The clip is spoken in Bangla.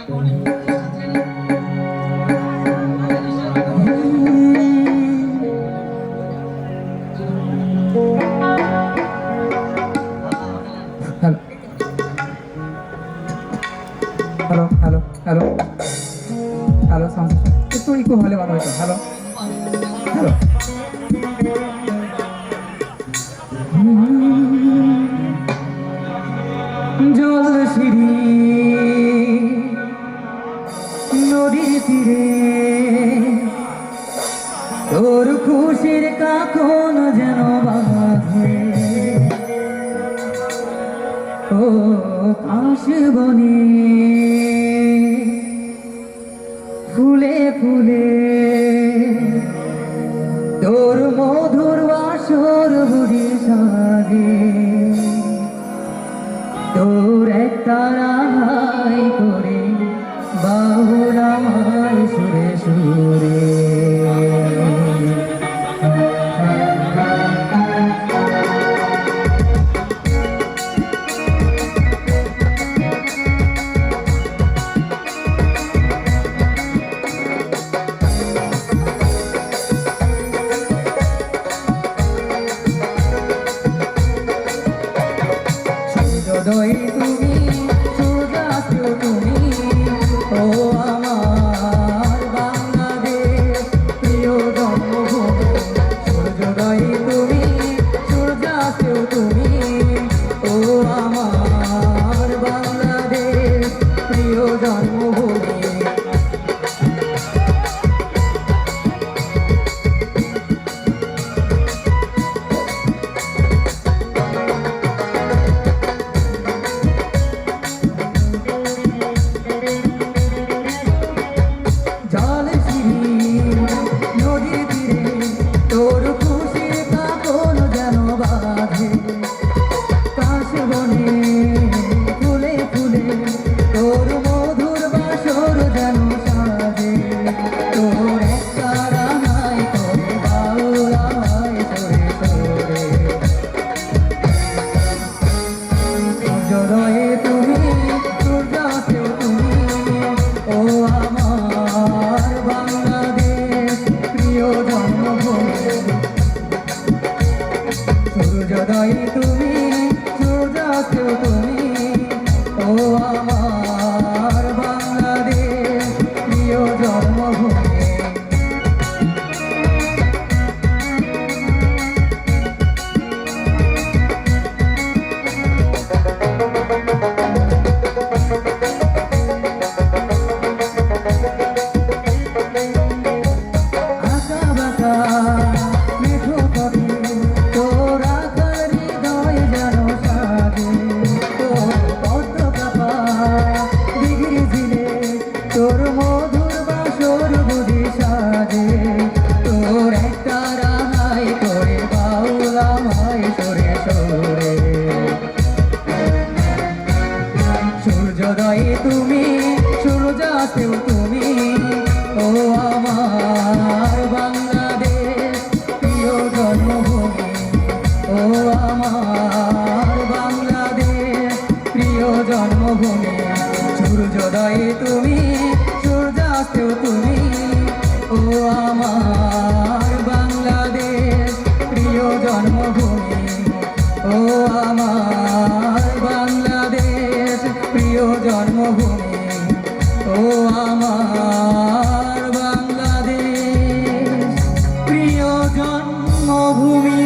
Hello hello hello hello sound একটু ইকো হলে ভালো হতো। হ্যালো হ্যালো জল সিঁড়ি নদীর তীরে তোর খুশির কাকন যেন বাঁধে ও পাশ বনে ফুলে ফুলে তোর মধুর বাসর বুঝি সাগে তোর একটা রাহাই করে বাউল আমায় সুরে সুরে সূর্যোদয় তুমি সূর্যাস্ত তুমি ও আমার বাংলাদেশ প্রিয় জন্মভূমি সূর্যোদয় তুমি সূর্যাস্ত তুমি ও আমার বাংলাদেশ প্রিয় জন্মভূমি সূর্যোদয় তুমি সূর্যাস্ত তুমি ও আমার বাংলাদেশ প্রিয় জন্মভূমি তোর মধুর বাসর বুঝি সাজে তোর একটা রাহাই করে বাউল আমায় সরে সরে সূর্যোদয় তুমি সূর্যাস্ত তুমি ও আমার বাংলাদেশ প্রিয় জন্মভূমি ও আমার বাংলাদেশ প্রিয় জন্মভূমি সূর্যোদয় তুমি সূর্যাস্ত তুমি ও আমার বাংলাদেশ প্রিয় জন্মভূমি ও আমার বাংলাদেশ প্রিয় জন্মভূমি ও আমার বাংলাদেশ প্রিয় জন্মভূমি।